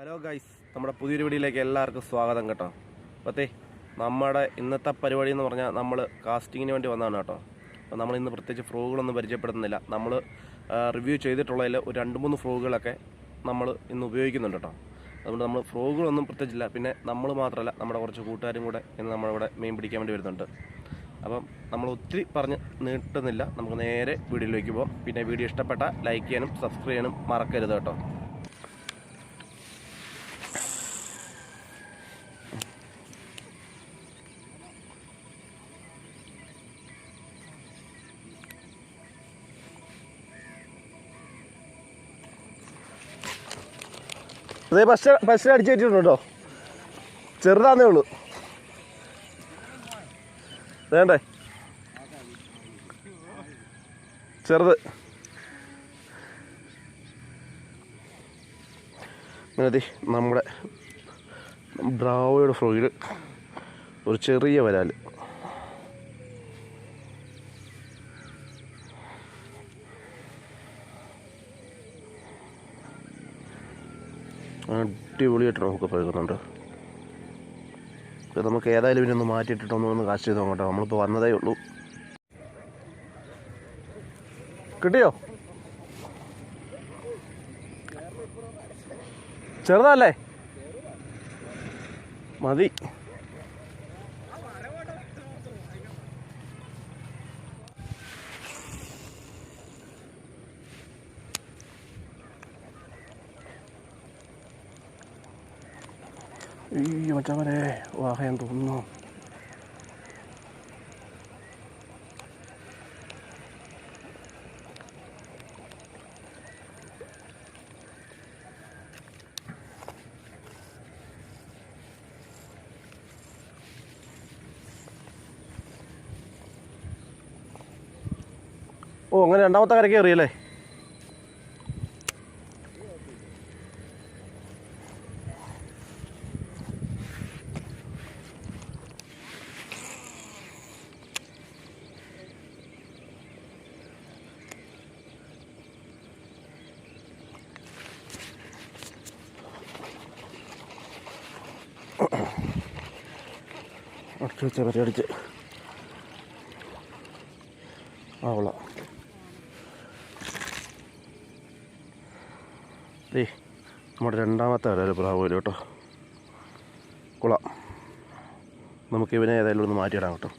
Hello guys, നമ്മുടെ പുതിയൊരു വീഡിയോയിലേക്ക് എല്ലാവർക്കും സ്വാഗതം കേട്ടോ. അപ്പോഴത്തേ നമ്മുടെ ഇന്നത്തെ പരിപാടി എന്ന് പറഞ്ഞാൽ നമ്മൾ കാസ്റ്റിങ്ങിന് വേണ്ടി വന്നതാണ് കേട്ടോ. അപ്പോൾ നമ്മൾ ഇന്ന് പ്രത്യേകിച്ച് ഫ്രോഗുകളൊന്നും പരിചയപ്പെടുത്തുന്നില്ല. നമ്മൾ റിവ്യൂ ചെയ്തിട്ടുള്ളതിൽ ഒരു 2-3 ഫ്രോഗുകളൊക്കെ നമ്മൾ ഇന്ന് ഉപയോഗിക്കുന്നുണ്ട് കേട്ടോ. അതുകൊണ്ട് നമ്മൾ ഫ്രോഗുകളൊന്നും പ്രത്യേകിച്ചില്ല. പിന്നെ നമ്മൾ മാത്രമല്ല, നമ്മുടെ കുറച്ച് കൂട്ടുകാരും കൂടെ ഇന്ന് നമ്മളിവിടെ മീൻ പിടിക്കാൻ വേണ്ടി വരുന്നുണ്ട്. അപ്പം നമ്മൾ ഒത്തിരി പറഞ്ഞ് നീട്ടുന്നില്ല, നമുക്ക് നേരെ വീഡിയോയിലേക്ക് പോകാം. പിന്നെ വീഡിയോ ഇഷ്ടപ്പെട്ട ലൈക്ക് ചെയ്യാനും സബ്സ്ക്രൈബ് ചെയ്യാനും മറക്കരുത് കേട്ടോ. അതേ ഫസ്റ്റ് അടിച്ചു വെച്ചിട്ടുണ്ട് കേട്ടോ. ചെറുതാന്നേ ഉള്ളൂ. വേണ്ടേ ചെറുത്. മതി നമ്മുടെ ബ്രാവോയുടെ ഫ്രോയിൽ ഒരു ചെറിയ വരാൽ. അടിപൊളിയായിട്ട് നമുക്ക് പഴകുന്നുണ്ട്. നമുക്ക് ഏതായാലും ഇതിനൊന്ന് മാറ്റിയിട്ടിട്ടൊന്ന് കാശ് ചെയ്ത് നോക്കട്ടെ. നമ്മളിപ്പോൾ വന്നതേ ഉള്ളൂ. കിട്ടിയോ? ചെറുതല്ലേ? മതി. ഈ മച്ചാമരെ വാഹയം തോന്നുന്നു. ഓ, അങ്ങനെ രണ്ടാമത്തെ കരയ്ക്ക് കയറിയല്ലേ? അടിച്ച് ആവള നമ്മുടെ രണ്ടാമത്തെ വരാല് പ്രാവുമല്ലോ കേട്ടോ. കൊള്ളാം. നമുക്ക് ഇവനെ ഏതായാലും ഒന്ന് മാറ്റിയിടാം കേട്ടോ.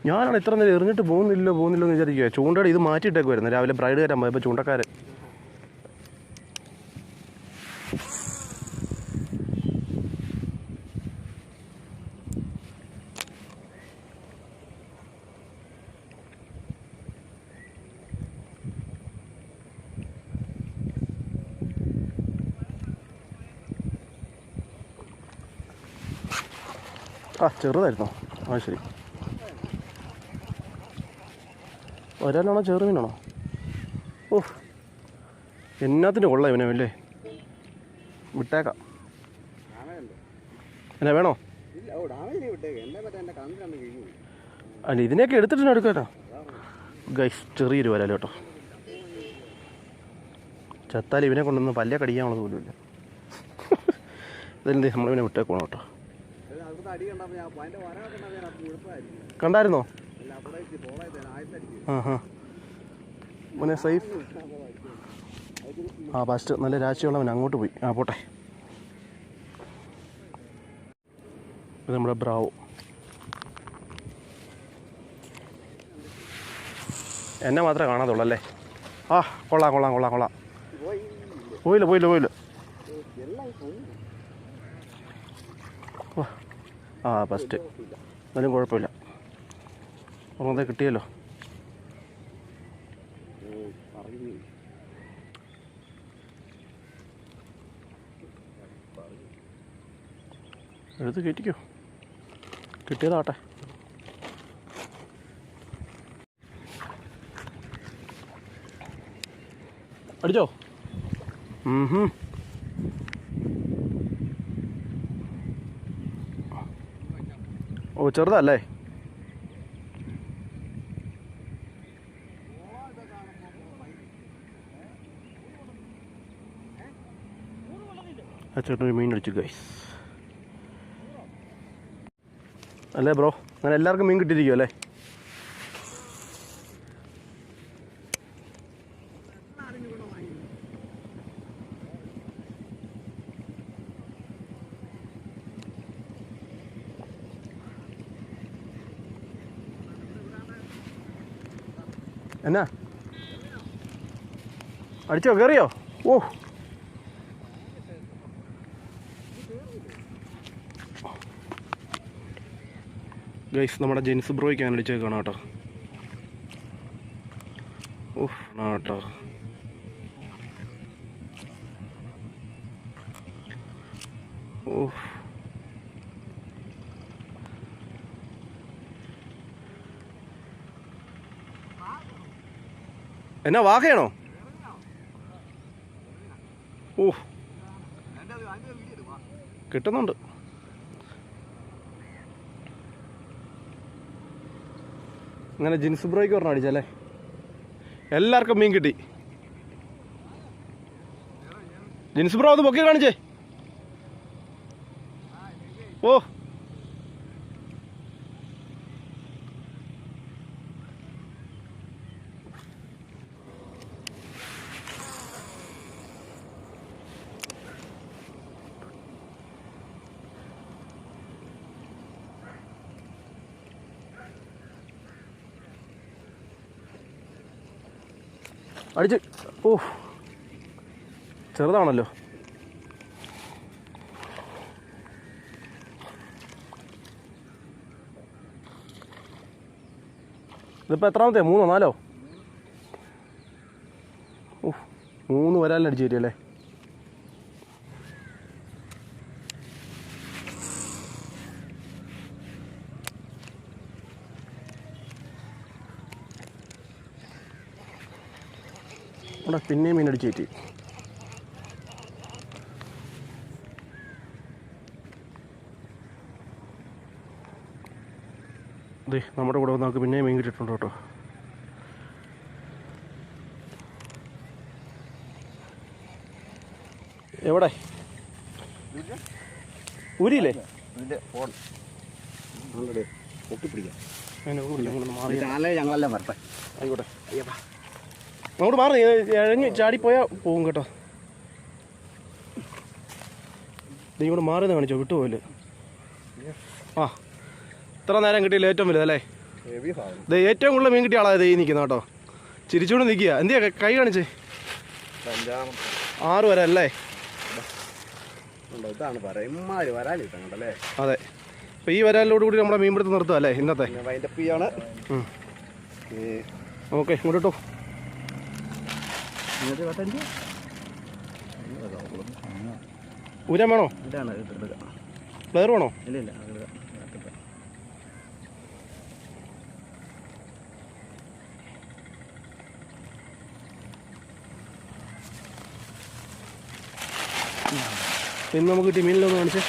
ഞാനാണ് ഇത്ര നേരം എറിഞ്ഞിട്ട് പോകുന്നില്ലോ എന്ന് വിചാരിക്കുക. ചൂണ്ടയുടെ ഇത് മാറ്റിയിട്ടേക്ക് വരുന്നത്. രാവിലെ ബ്രൈഡ് കയറാൻ പോയപ്പോൾ ചൂണ്ടക്കാരൻ ചെറുതായിരുന്നോ? ആ ശരി. ഒരാളാണോ ചെറുമീനാണോ? ഓ, എന്നാത്തിന് കൊള്ളാം ഇവനെ അല്ലേ. വിട്ടേക്കാം. എന്നാ വേണോ? അല്ല, ഇതിനെയൊക്കെ എടുത്തിട്ടുണ്ട് എടുക്കാട്ടോ. ഗൈസ്, ചെറിയൊരു വരാലോ കേട്ടോ. ചത്താൽ ഇവനെ കൊണ്ടൊന്നും പല്ലെ കടിക്കാനുള്ളത് പോലും ഇല്ല. ഇതെന്ത് നമ്മളിവനെ വിട്ടേക്കോണം കേട്ടോ. കണ്ടായിരുന്നോ? മോനെ സേഫ്. ഫസ്റ്റ് നല്ല രാശിയുള്ളവൻ അങ്ങോട്ട് പോയി. പോട്ടെ. ഇത് നമ്മുടെ ബ്രാവോ. എന്നെ മാത്രമേ കാണാത്തുള്ളൂ അല്ലേ? കൊള്ളാം. പോയില്ല. ഫസ്റ്റ് എന്നാലും കുഴപ്പമില്ല. ഒന്നേ കിട്ടിയല്ലോ. എടുത്ത് കയറ്റിക്കോ. കിട്ടിയതാട്ടെ. അടിച്ചോ? ഓ, ചെറുതല്ലേ? ആ ചേട്ടനൊരു മീൻ അടിച്ചു ഗൈസ്. അല്ലേ ബ്രോ, അങ്ങനെ എല്ലാവർക്കും മീൻ കിട്ടിയിരിക്കും അല്ലേ? എന്നാ അടിച്ചോ, കയറിയോ? ഓ ഗൈസ്, നമ്മുടെ ജെൻസ് ബ്രോയ്ക്ക് ഞാൻ അടിച്ചേക്കാണ് കേട്ടോ. ഓഹ് കേട്ടോ. ഓഹ് എന്നാ വാകയാണോ? ഓ കിട്ടുന്നുണ്ട്. അങ്ങനെ ജിൻസ് ബ്രോയ്ക്ക് പറഞ്ഞ അടിച്ചല്ലേ? എല്ലാവർക്കും മീൻ കിട്ടി. ജിൻസ് ബ്രോ അത് പൊക്കി കാണിച്ചേ. ഓ അടിച്ച്. ഓ ചെറുതാണല്ലോ. ഇതിപ്പോൾ എത്രാമത്തെ? 3 4? ഓ 3 വരാലടിച്ച് തരുമല്ലേ? ഇവിടെ പിന്നെയും മീൻ അടിച്ച് കയറ്റി. അതെ, നമ്മുടെ കൂടെ വന്ന് നമുക്ക് പിന്നെയും മീൻ കിട്ടിയിട്ടുണ്ട് കേട്ടോ. എവിടെ ഊരിയില്ലേ? ഞങ്ങളെല്ലാം വരട്ടെ. ആയിക്കോട്ടെ, അങ്ങോട്ട് മാറി ഇഴഞ്ഞ് ചാടിപ്പോയാൽ പോവും കേട്ടോ. നീ ഇങ്ങോട്ട് മാറിയെന്ന് കാണിച്ചോ, വിട്ടുപോയില്ലേ? ആ ഇത്ര നേരം കിട്ടിയില്ല, ഏറ്റവും വലുതല്ലേ? ഇത് ഏറ്റവും കൂടുതൽ മീൻ കിട്ടിയ ആളായത് ഈ നിൽക്കുന്ന കേട്ടോ. ചിരിച്ചുകൊണ്ട് നിൽക്കുക. എന്തിയാ കൈ കാണിച്ചേ? 6 വരല്ലേ? അതെ. അപ്പോൾ ഈ വരാലിനോട് കൂടി നമ്മുടെ മീൻപിടുത്തം നിർത്തുക അല്ലേ ഇന്നത്തെ? ഓക്കെ, ഇങ്ങോട്ട് കേട്ടോ. ഊരാൻ വേണോ? പ്ലെയർ വേണോ? ഇന്ന് നമുക്ക് കിട്ടിയ മീനിലൊന്ന് കാണിച്ചേ.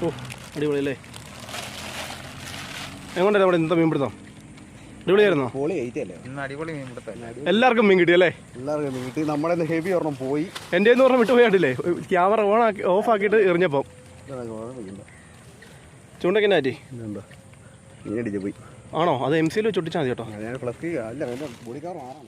ഓ അടിപൊളിയല്ലേ? എങ്ങോട്ടല്ലേ നമ്മുടെ ഇന്നത്തെ മീൻപിടുത്തം? അടിപൊളിയായിരുന്നോ? എല്ലാവർക്കും മീൻ കിട്ടിയല്ലേ? എല്ലാവർക്കും മീൻ കിട്ടി. നമ്മളെ ഹെവി ഒരെണ്ണം പോയി. എൻ്റെ എന്ന് പറഞ്ഞാൽ വിട്ടുപോയാട്ടില്ലേ? ക്യാമറ ഓഫ് ആക്കിയിട്ട് എറിഞ്ഞപ്പം ചൂണ്ടയ്ക്ക് നാറ്റി മീനടിച്ച് പോയി. ആണോ? അത് MC വെച്ച് ഒട്ടിച്ചാൽ മതി കേട്ടോ. ഞാൻ പ്ലസ് അല്ല ബോഡിക്കാർ മാറാം.